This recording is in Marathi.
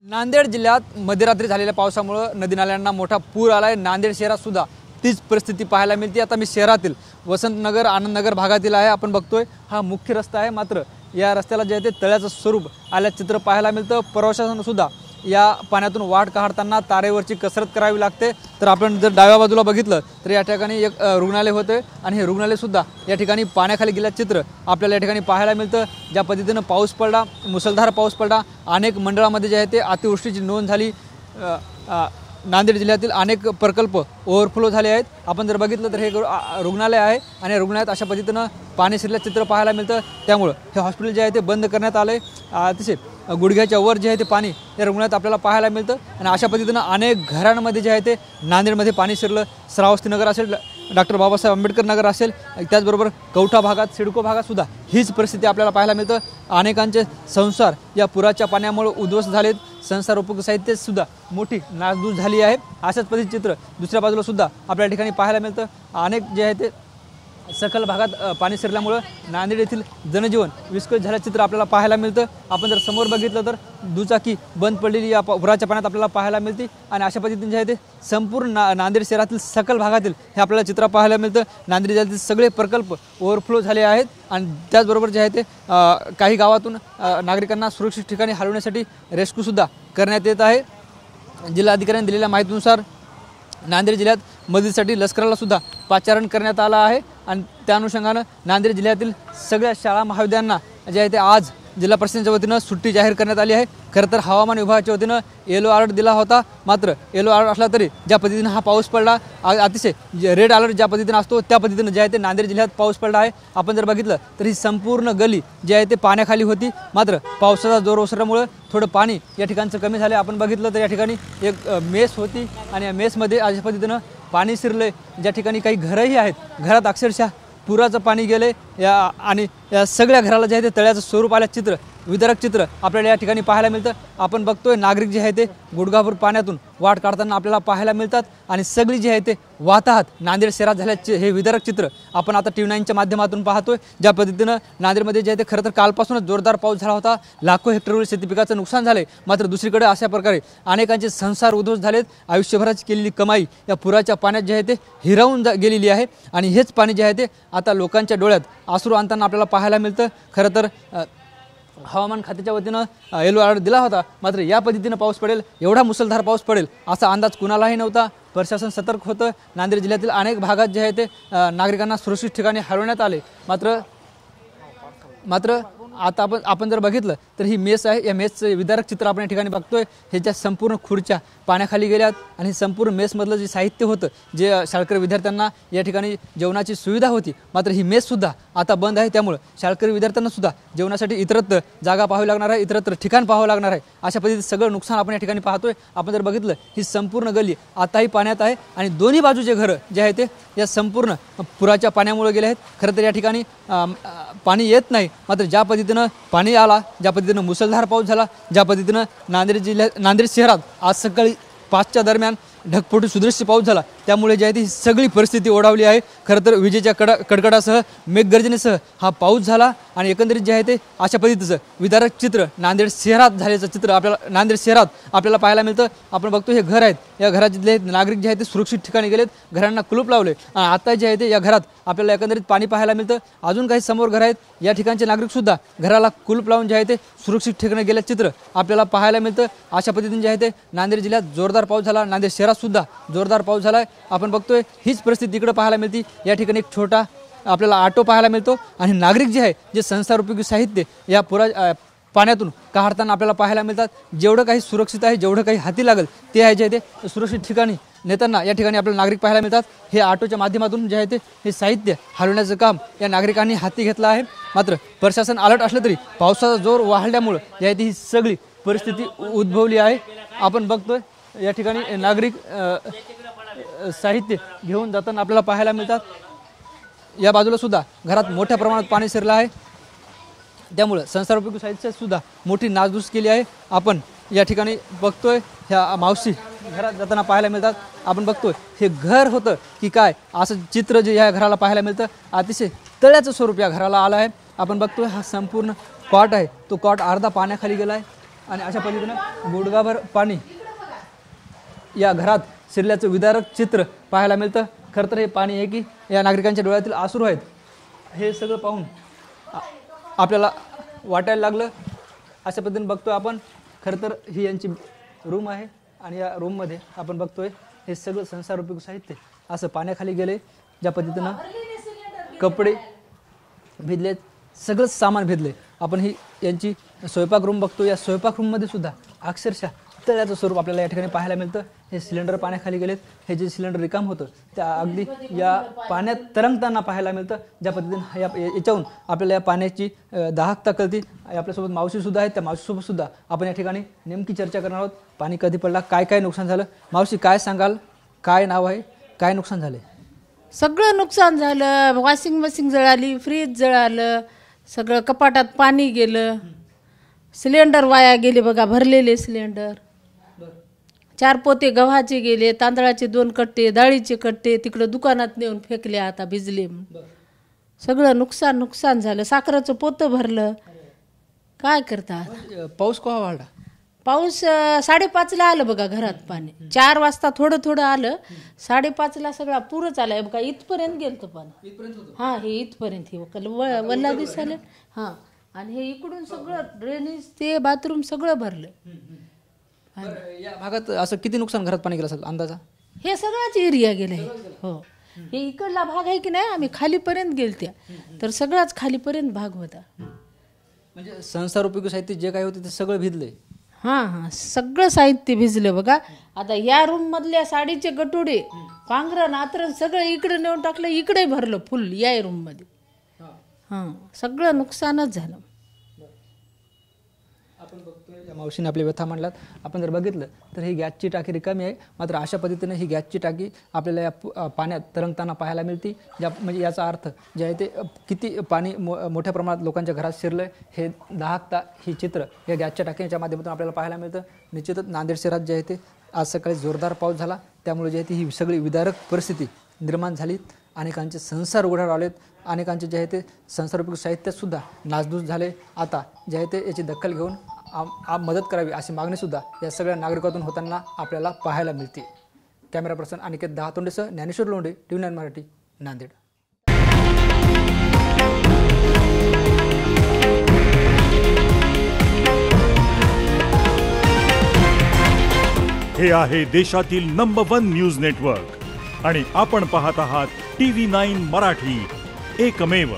नांदेड जिल्ह्यात मध्यरात्री झालेल्या पावसामुळे नदी नाल्यांना मोठा पूर आलाय। नांदेड शहरात सुद्धा तीच परिस्थिती पाहायला मिळते। आता मी शहरातील वसंतनगर आनंदनगर भागातील आहे। आपण बघतोय हा मुख्य रस्ता आहे, मात्र या रस्त्याला जे आहे ते तळ्याचं स्वरूप आल्याचं चित्र पाहायला मिळतं। प्रवाशांना सुद्धा या पाण्यातून वाट काढताना तारेवरची कसरत करावी लागते। तर आपण जर डाव्या बाजूला बघितलं तर या ठिकाणी एक रुग्णालय होते आणि हे रुग्णालय सुद्धा या ठिकाणी पाण्याखाली गेल्याचं चित्र आपल्याला या ठिकाणी पाहायला मिळतं। ज्या पद्धतीनं पाऊस पडला, मुसळधार पाऊस पडला, अनेक मंडळामध्ये जे आहे ते अतिवृष्टीची नोंद झाली। नांदेड जिल्ह्यातील अनेक प्रकल्प ओव्हरफ्लो झाले आहेत। आपण जर बघितलं तर हे रुग्णालय आहे आणि रुग्णालयात अशा पद्धतीनं पाणी शिरल्याचं चित्र पाहायला मिळतं। त्यामुळे हे हॉस्पिटल जे आहे ते बंद करण्यात आले। अतिशय गुडघ्याच्या वर जे आहे ते पाणी या रुग्णालयात आपल्याला पाहायला मिळतं आणि अशा पद्धतीनं अनेक घरांमध्ये जे आहे ते नांदेडमध्ये पाणी शिरलं। श्रावस्ती नगर असेल, डॉक्टर बाबासाहेब आंबेडकर नगर असेल, त्याचबरोबर कवठा भागात, सिडको भागात सुद्धा हीच परिस्थिती आपल्याला पाहायला मिळतं। अनेकांचे संसार या पुराच्या पाण्यामुळे उद्ध्वस्त झालेत। संसार उपयोगी साहित्य सुद्धा मोठी नासधूस झाली आहे। अशाच पद्धतीचे चित्र दुसऱ्या बाजूला सुद्धा आपल्या ठिकाणी पाहायला मिळतं। अनेक जे आहे ते सखल भागात पाणी शिरल्यामुळे नांदेड येथील जनजीवन विस्कळीत झाल्याचं चित्र आपल्याला पाहायला मिळतं। आपण जर समोर बघितलं तर दुचाकी बंद पडलेली या पुराच्या पाण्यात आपल्याला पाहायला मिळते आणि अशा पद्धतीने जे आहे ते संपूर्ण नांदेड शहरातील सकल भागातील हे आपल्याला चित्र पाहायला मिळतं। नांदेड जिल्ह्यातील सगळे प्रकल्प ओव्हरफ्लो झाले आहेत आणि त्याचबरोबर जे आहे ते काही गावातून नागरिकांना सुरक्षित ठिकाणी हलवण्यासाठी रेस्क्यूसुद्धा करण्यात येत आहे। जिल्हाधिकाऱ्यांनी दिलेल्या माहितीनुसार नांदेड जिल्ह्यात मदतीसाठी लष्कराला सुद्धा पाचारण करण्यात आलं आहे आणि त्या अनुषंगानं नांदेड जिल्ह्यातील सगळ्या शाळा महाविद्यालयांना जे आहे ते आज जिल्हा प्रशासनाच्या वतीनं सुट्टी जाहीर करण्यात आली आहे। खरं तर हवामान विभागाच्या वतीनं येलो अलर्ट दिला होता, मात्र येलो अलर्ट असला तरी ज्या पद्धतीनं हा पाऊस पडला, अतिशय रेड अलर्ट ज्या पद्धतीनं असतो त्या पद्धतीनं जे आहे ते नांदेड जिल्ह्यात पाऊस पडला आहे। आपण जर बघितलं तर ही संपूर्ण गली जी आहे ते पाण्याखाली होती, मात्र पावसाचा जोर ओसरल्यामुळे थोडं पाणी या ठिकाणचं कमी झालं। आपण बघितलं तर या ठिकाणी एक मेस होती आणि या मेसमध्ये अशा पद्धतीनं पाणी शिरले। ज्या ठिकाणी काही घरंही आहेत, घरात अक्षरशः पुराचं पाणी गेले आणि या सगळ्या घराला जे आहे ते तळ्याचं स्वरूप आल्याचं चित्र, विदारक चित्र आपल्याला या ठिकाणी पाहायला मिळतं। आपण बघतोय नागरिक जे आहे ते गुडघाभर पाण्यातून वाट काढताना आपल्याला पाहायला मिळतात आणि सगळी जे आहे ते वाताहत नांदेड शहरात झाल्याचे हे विदारक चित्र आपण आता TV9च्या माध्यमातून पाहतोय। ज्या पद्धतीनं नांदेडमध्ये जे आहे ते खरं तर कालपासूनच जोरदार पाऊस झाला होता, लाखो हेक्टरवर शेती पिकाचं नुकसान झाले, मात्र दुसरीकडे अशा प्रकारे अनेकांचे संसार उद्ध्वस्त झालेत। आयुष्यभराची केलेली कमाई या पुराच्या पाण्यात जे आहे ते हिरावून गेलेली आहे आणि हेच पाणी जे आहे ते आता लोकांच्या डोळ्यात अश्रू आणताना आपल्याला पाहायला मिळतं। खरं तर हवामान खात्याच्या वतीनं येलो अलर्ट दिला होता, मात्र या पद्धतीनं पाऊस पडेल, एवढा मुसळधार पाऊस पडेल असा अंदाज कुणालाही नव्हता। प्रशासन सतर्क होतं। नांदेड जिल्ह्यातील अनेक भागात जे आहे ते नागरिकांना सुरक्षित ठिकाणी हलवण्यात आले। मात्र आता आपण जर बघितलं तर ही मेस आहे, या मेसचं विदारक चित्र आपण या ठिकाणी बघतोय। ह्याच्या संपूर्ण खुर्च्या पाण्याखाली गेल्यात आणि संपूर्ण मेसमधलं जे साहित्य होतं, जे शाळकरी विद्यार्थ्यांना या ठिकाणी जेवणाची सुविधा होती, मात्र ही मेससुद्धा आता बंद आहे। त्यामुळे शाळकरी विद्यार्थ्यांना सुद्धा जेवणासाठी इतरत्र जागा पाहावी लागणार आहे, इतरत्र ठिकाण पाहावं लागणार आहे। अशा पद्धतीचं सगळं नुकसान आपण या ठिकाणी पाहतोय। आपण जर बघितलं ही संपूर्ण गल्ली आताही पाण्यात आहे आणि दोन्ही बाजूचे घरं जे आहे ते या संपूर्ण पुराच्या पाण्यामुळे गेले आहेत। खरं तर या ठिकाणी पाणी येत नाही, मात्र ज्या पद्धतीनं पाणी आला, ज्या पद्धतीनं मुसळधार पाऊस झाला, ज्या पद्धतीनं नांदेड शहरात आज सकाळी 5च्या दरम्यान ढगफोटी सुदृश्य पाऊस झाला, त्यामुळे जे आहे ती सगळी परिस्थिती ओढावली आहे। खरं तर विजेच्या कडकडासह मेघगर्जनेसह हा पाऊस झाला आणि एकंदरीत जे आहे ते अशा पद्धतीचं विदारक चित्र नांदेड शहरात झाल्याचं चित्र आपल्याला पाहायला मिळतं। आपण बघतो हे घर आहेत, या घरातले नागरिक जे आहे ते सुरक्षित ठिकाणी गेलेत, घरांना कुलूप लावले आणि आता जे आहे ते या घरात आपल्याला एकंदरीत पाणी पाहायला मिळतं। अजून काही समोर घर आहेत, या ठिकाणचे नागरिक सुद्धा घराला कुलूप लावून जे आहे ते सुरक्षित ठिकाणी गेल्याचं चित्र आपल्याला पाहायला मिळतं। अशा पद्धतीने जे आहे ते नांदेड जिल्ह्यात जोरदार पाऊस झाला, नांदेड शहरात सुद्धा जोरदार पाऊस झाला आहे। आपण बघतोय हीच परिस्थिती इकडे पाहायला मिळते। या ठिकाणी एक छोटा आपल्याला ऑटो पाहायला मिळतो आणि नागरिक जे आहे जे संसार उपयोगी साहित्य या पाण्यातून काढताना आपल्याला पाहायला मिळतात। जेवढं काही सुरक्षित आहे, जेवढं काही हाती लागेल ते आहे जे आहे ते सुरक्षित ठिकाणी नेताना या ठिकाणी आपल्याला नागरिक पाहायला मिळतात। हे ऑटोच्या माध्यमातून जे आहे ते हे साहित्य हलवण्याचं काम या नागरिकांनी हाती घेतलं आहे। मात्र प्रशासन अलर्ट असलं तरी पावसाचा जोर वाढल्यामुळं जे आहे ती ही सगळी परिस्थिती उद्भवली आहे। आपण बघतोय या ठिकाणी नागरिक साहित्य घेऊन जाताना आपल्याला पाहायला मिळतात। या बाजूला सुद्धा घरात मोठ्या प्रमाणात पाणी शिरलं आहे, त्यामुळे संसारोपयोगी साहित्यात सुद्धा मोठी नासधूस केली आहे। आपण या ठिकाणी बघतोय ह्या मावशी घरात जाताना पाहायला मिळतात। आपण बघतोय हे घर होतं की काय असं चित्र जे या घराला पाहायला मिळतं। अतिशय तळ्याचं स्वरूप या घराला आलं आहे। आपण बघतोय हा संपूर्ण कॉट आहे, तो कॉट अर्धा पाण्याखाली गेला आहे आणि अशा पद्धतीनं गुडघाभर पाणी या घरात शिरल्याचं विदारक चित्र पाहायला मिळतं. खरं तर हे पाणी आहे की या नागरिकांच्या डोळ्यातील अश्रू आहेत. हे सगळं पाहून आपल्याला वाटायला लागलं. अशा पद्धतीने बघतोय आपण. खरं तर ही यांची रूम आहे आणि या रूममध्ये आपण बघतोय हे सगळं संसारोपयोगी साहित्य असं पाण्याखाली गेले. ज्या पद्धतीनं कपडे भिजलेत, सगळंच सामान भिजले. आपण ही यांची स्वयंपाक रूम बघतो. या स्वयंपाक रूममध्ये सुद्धा अक्षरशः तळ्याचं स्वरूप आपल्याला या ठिकाणी पाहायला मिळतं. हे सिलेंडर पाण्याखाली गेलेत. हे जे सिलेंडर रिकाम होतं त्या अगदी या पाण्यात तरंगताना पाहायला मिळतं. ज्या पद्धतीने याच्याहून आपल्याला या पाण्याची दाहकता कळती. आपल्यासोबत मावशीसुद्धा आहेत. त्या मावशीसोबत सुद्धा आपण या ठिकाणी नेमकी चर्चा करणार आहोत. पाणी कधी पडला, काय काय नुकसान झालं. मावशी काय सांगाल, काय नाव आहे, काय नुकसान झाले? सगळं नुकसान झालं. वॉशिंग मशीन जळाली, फ्रीज जळालं, सगळं कपाटात पाणी गेलं, सिलेंडर वाया गेले बघा, भरलेले सिलेंडर. 4 पोते गव्हाचे गेले, तांदळाचे 2 कट्टे, डाळीचे कट्टे तिकडं दुकानात नेऊन फेकले. आता भिजले, सगळं नुकसान झालं. साखरेचं पोतं भरलं. काय करता? पाऊस केव्हा वाढला? पाऊस 5:30ला आलं बघा घरात पाणी. 4 वाजता थोडं थोडं आलं. 5:30ला सगळा पूरच आलाय बघा. इथपर्यंत गेलं पाणी. हा, हे इथपर्यंत हे वल्ला दिसायला. हा, आणि हे इकडून सगळं ड्रेनेज ते बाथरूम सगळं भरलं. या भागात असं किती नुकसान घरात पाणी गेलं असेल अंदाजा? हे सगळाच एरिया गेलाय. हो, हे इकडला भाग आहे की नाही, आम्ही खालीपर्यंत गेलत्या तर सगळाच खालीपर्यंत भाग होता. म्हणजे संसारोपयोगी साहित्य जे काही होते ते सगळं भिजले. हां, सगळं साहित्य भिजलं बघा. आता या रूम मधल्या साडीचे गटुडे, पांघरण, आतरण सगळं इकडे नेऊन टाकलं. इकडे भरलं फुल या रूम मध्ये. हां, सगळं नुकसानच झालं. आपण बघतोय या मावशीने आपली व्यथा मांडलात. आपण जर बघितलं तर ही गॅसची टाकी रिकामी आहे. मात्र अशा पद्धतीने ही गॅसची टाकी आपल्याला या पाण्यात तरंगताना पाहायला मिळते. म्हणजे याचा अर्थ जे आहे ते किती पाणी मोठ्या प्रमाणात लोकांच्या घरात शिरलं हे दाहकता ही चित्र या गॅसच्या टाकीच्या माध्यमातून आपल्याला पाहायला मिळतं. निश्चितच नांदेड शहरात जे आहे ते आज सकाळी जोरदार पाऊस झाला. त्यामुळे जे आहे ती ही सगळी विदारक परिस्थिती निर्माण झाली. अनेकांचे संसार उघड्यावर आलेत. अनेकांचे जे आहे ते संसारोपयोगी साहित्यातसुद्धा नासधूस झाले. आता जे आहे ते याची दखल घेऊन मदत करावी अशी मागणीसुद्धा या सगळ्या नागरिकातून होताना आपल्याला पाहायला मिळते. कॅमेरा पर्सन अनिकेत दहातोंडेसह ज्ञानेश्वर लोंढे, TV9 मराठी, नांदेड. हे आहे देशातील नंबर 1 न्यूज नेटवर्क आणि आपण पाहत आहात TV9 मराठी, एकमेव.